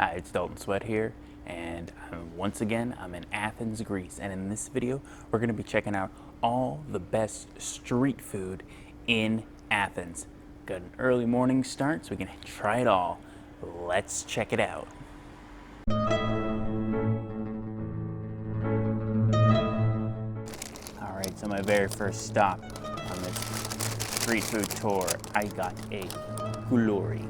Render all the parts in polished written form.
Hi, it's Dalton Sweat here, and once again, I'm in Athens, Greece, and in this video, we're going to be checking out all the best street food in Athens. Got an early morning start, so we can try it all. Let's check it out. All right, so my very first stop on this street food tour, I got a koulouri.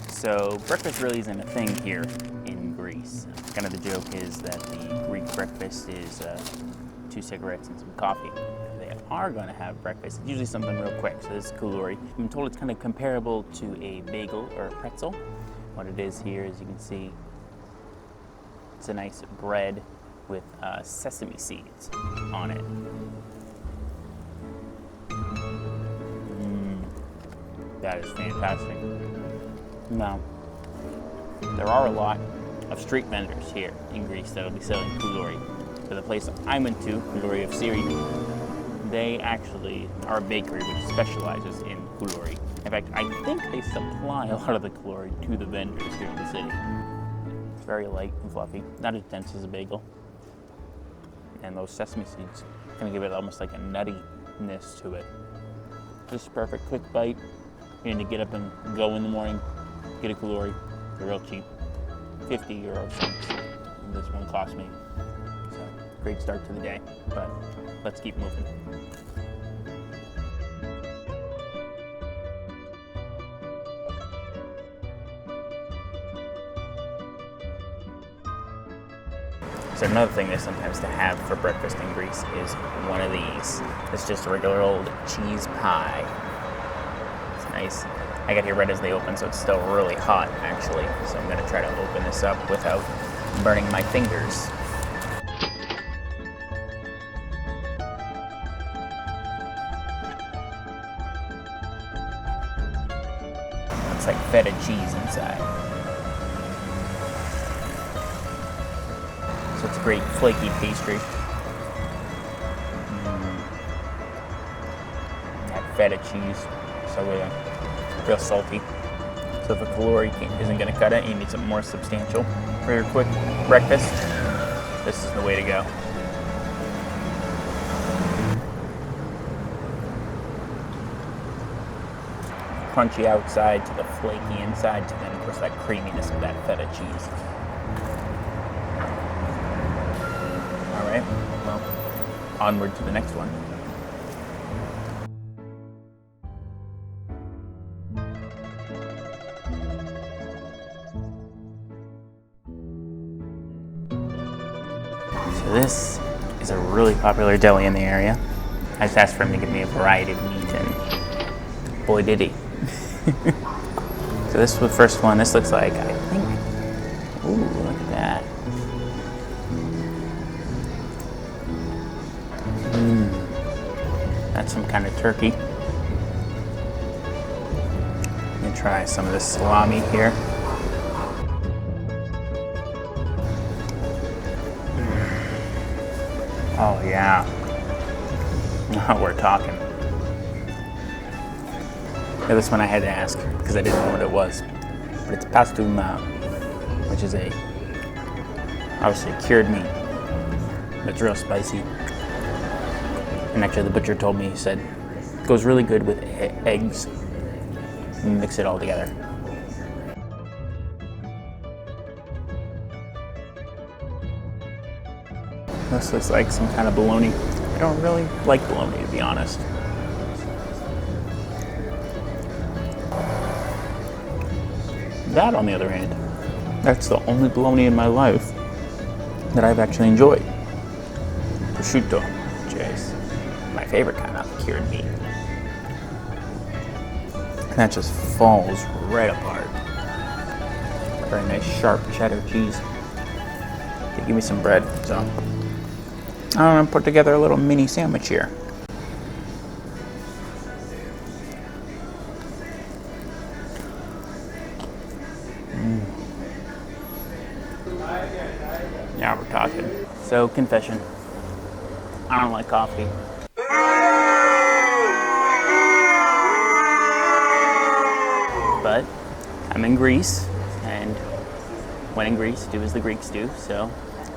So breakfast really isn't a thing here in Greece. Kind of the joke is that the Greek breakfast is 2 cigarettes and some coffee. If they are going to have breakfast, it's usually something real quick. So this is koulouri. I'm told it's kind of comparable to a bagel or a pretzel. What it is here, as you can see, it's a nice bread with sesame seeds on it. That is fantastic. Now, there are a lot of street vendors here in Greece that'll be selling koulouri. For the place I went to, Koulouri of Syria, they actually are a bakery which specializes in koulouri. In fact, I think they supply a lot of the koulouri to the vendors here in the city. It's very light and fluffy, not as dense as a bagel. And those sesame seeds kind of give it almost like a nuttiness to it. Just perfect, quick bite. You need to get up and go in the morning, get a koulouri. They're real cheap, 50 euro cents. This one cost me. So great start to the day, but let's keep moving. So another thing they sometimes to have for breakfast in Greece is one of these. It's just a regular old cheese pie. It's nice. I got here right as they open, so it's still really hot, actually. So I'm gonna try to open this up without burning my fingers. Looks like feta cheese inside. So it's a great flaky pastry. That feta cheese, so real salty. So if a koulouri isn't going to cut it, you need something more substantial for your quick breakfast. This is the way to go. Crunchy outside to the flaky inside, to then of course that creaminess of that feta cheese. All right, well, onward to the next one. So this is a really popular deli in the area. I just asked for him to give me a variety of meat, and boy did he. So this is the first one. This looks like, I think, ooh, look at that. That's some kind of turkey. Let me try some of this salami here. Oh yeah, now we're talking. Now this one I had to ask because I didn't know what it was, but it's pastuma, which is obviously a cured meat. It's real spicy, and actually the butcher told me, he said it goes really good with eggs. And mix it all together. This looks like some kind of bologna. I don't really like bologna, to be honest. That, on the other hand, that's the only bologna in my life that I've actually enjoyed. Prosciutto, which is my favorite kind of cured meat. And that just falls right apart. Very nice sharp cheddar cheese. They give me some bread, so I'm gonna put together a little mini sandwich here. Now we're talking. So, confession, I don't like coffee. But I'm in Greece, and when in Greece, do as the Greeks do. So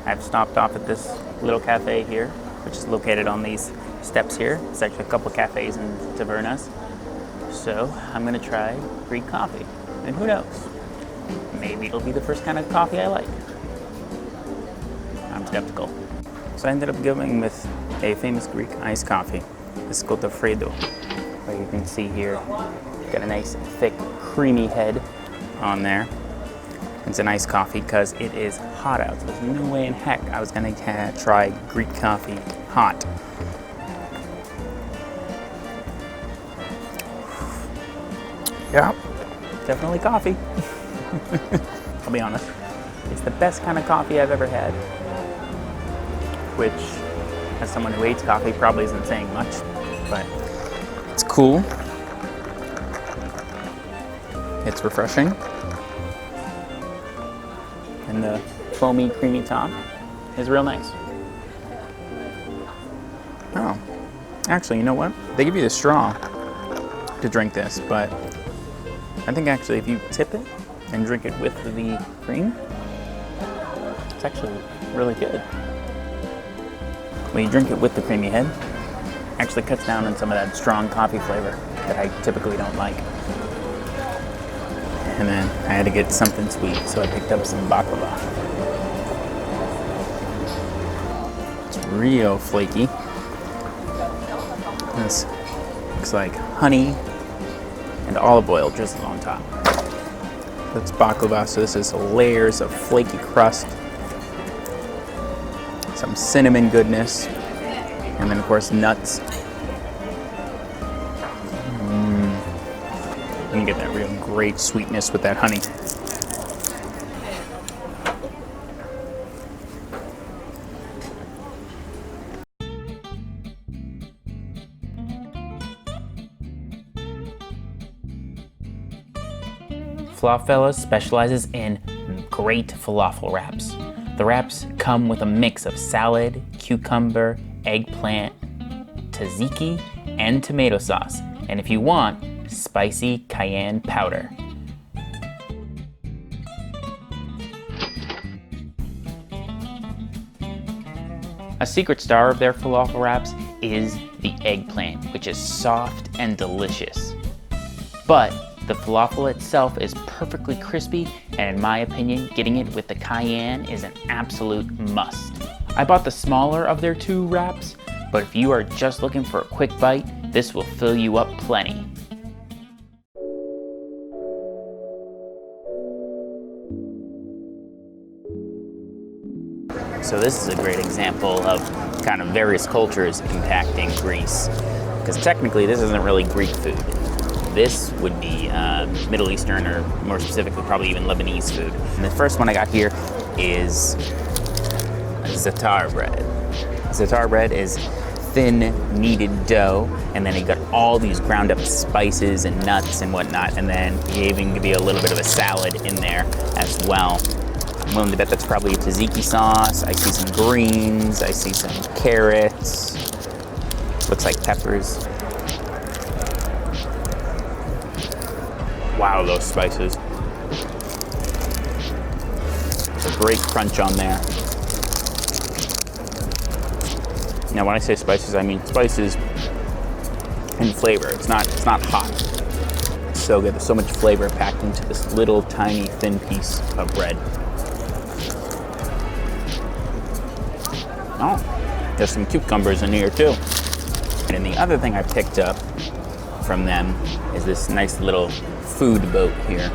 I've stopped off at this little cafe here, which is located on these steps here. It's actually a couple cafes and tavernas. So I'm gonna try Greek coffee, and who knows? Maybe it'll be the first kind of coffee I like. I'm skeptical. So I ended up going with a famous Greek iced coffee. This is called the Fredo. Like you can see here, got a nice thick creamy head on there. It's an iced coffee because it is hot out. So there's no way in heck I was gonna try Greek coffee hot. Yeah, definitely coffee. I'll be honest, it's the best kind of coffee I've ever had, which, as someone who hates coffee, probably isn't saying much, but it's cool. It's refreshing. And the foamy, creamy top is real nice. Oh, actually, you know what? They give you the straw to drink this, but I think actually if you tip it and drink it with the cream, it's actually really good. When you drink it with the creamy head, it actually cuts down on some of that strong coffee flavor that I typically don't like. And then I had to get something sweet, so I picked up some baklava. It's real flaky. This looks like honey and olive oil drizzled on top. That's baklava, so this is layers of flaky crust, some cinnamon goodness, and then of course nuts. You get that real great sweetness with that honey. Falafel specializes in great falafel wraps. The wraps come with a mix of salad, cucumber, eggplant, tzatziki, and tomato sauce. And if you want, spicy cayenne powder. A secret star of their falafel wraps is the eggplant, which is soft and delicious. But the falafel itself is perfectly crispy, and in my opinion, getting it with the cayenne is an absolute must. I bought the smaller of their two wraps, but if you are just looking for a quick bite, this will fill you up plenty. So this is a great example of kind of various cultures impacting Greece, because technically this isn't really Greek food. This would be Middle Eastern, or more specifically probably even Lebanese food. And the first one I got here is za'atar bread. Za'atar bread is thin kneaded dough, and then you got all these ground up spices and nuts and whatnot, and then you even give you a little bit of a salad in there as well. I'm willing to bet that's probably a tzatziki sauce. I see some greens, I see some carrots, looks like peppers. Wow, those spices. It's a great crunch on there. Now when I say spices, I mean spices and flavor. It's not hot. It's so good. There's so much flavor packed into this little tiny thin piece of bread. Oh, there's some cucumbers in here too. And the other thing I picked up from them is this nice little food boat here.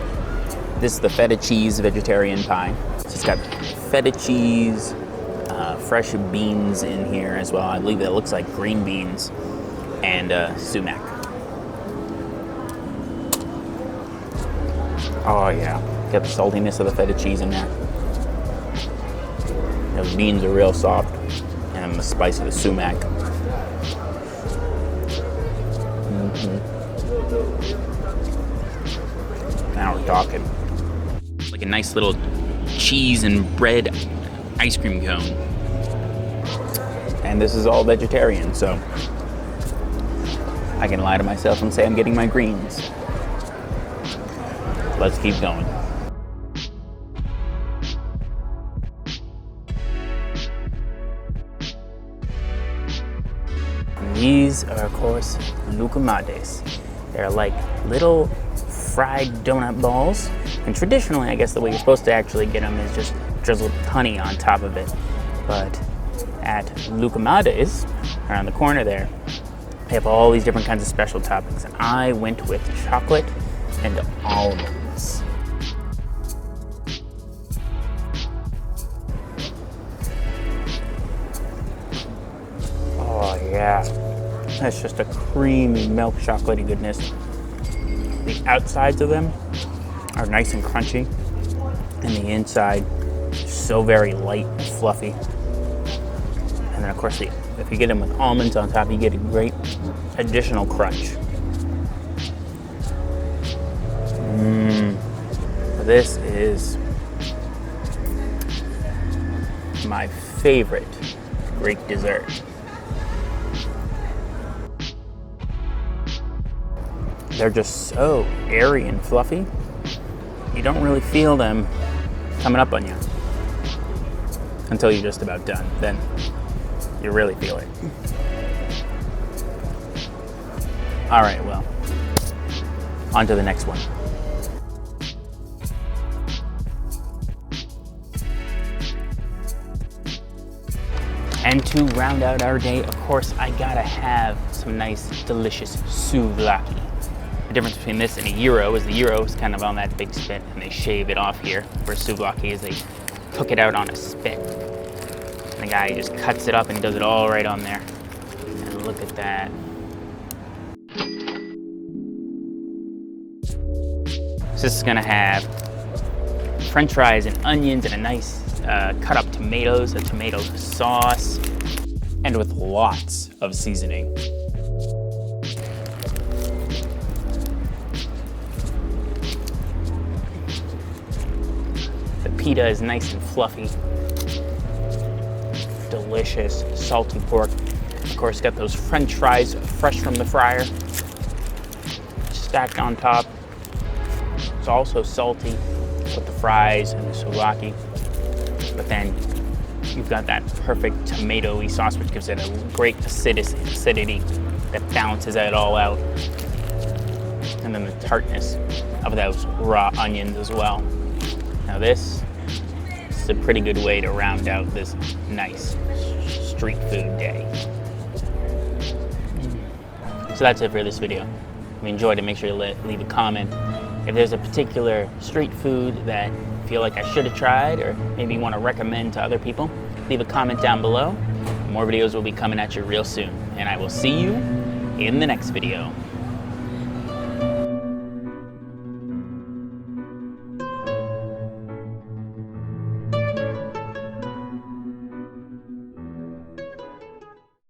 This is the feta cheese vegetarian pie. So it's got feta cheese, fresh beans in here as well. I believe that looks like green beans, and sumac. Oh yeah, got the saltiness of the feta cheese in there. Those beans are real soft, and the spice of the sumac. Now we're talking. It's like a nice little cheese and bread ice cream cone. And this is all vegetarian, so I can lie to myself and say I'm getting my greens. Let's keep going. these are, of course, Loukoumades. They're like little fried donut balls. And traditionally, I guess the way you're supposed to actually get them is just drizzle honey on top of it. But at Loukoumades, around the corner there, they have all these different kinds of special toppings. And I went with chocolate and almonds. Oh yeah, that's just a creamy milk chocolatey goodness. The outsides of them are nice and crunchy, and the inside so very light and fluffy. And then of course, if you get them with almonds on top, you get a great additional crunch. This is my favorite Greek dessert. They're just so airy and fluffy. You don't really feel them coming up on you until you're just about done. Then you really feel it. All right, well, on to the next one. And to round out our day, of course, I gotta have some nice, delicious souvlaki. The difference between this and a gyro is the gyro is kind of on that big spit and they shave it off here, where souvlaki is they cook it out on a spit. And the guy just cuts it up and he does it all right on there. And look at that. So this is gonna have French fries and onions and a nice cut up tomatoes, a tomato sauce, and with lots of seasoning. The pita is nice and fluffy. Delicious, salty pork. Of course, got those French fries fresh from the fryer, stacked on top. It's also salty with the fries and the souvlaki. But then you've got that perfect tomatoey sauce, which gives it a great acidity that balances it all out. And then the tartness of those raw onions as well. Now this is a pretty good way to round out this nice street food day. So that's it for this video. If you enjoyed it, make sure to leave a comment. If there's a particular street food that you feel like I should have tried or maybe you want to recommend to other people, leave a comment down below. More videos will be coming at you real soon, and I will see you in the next video.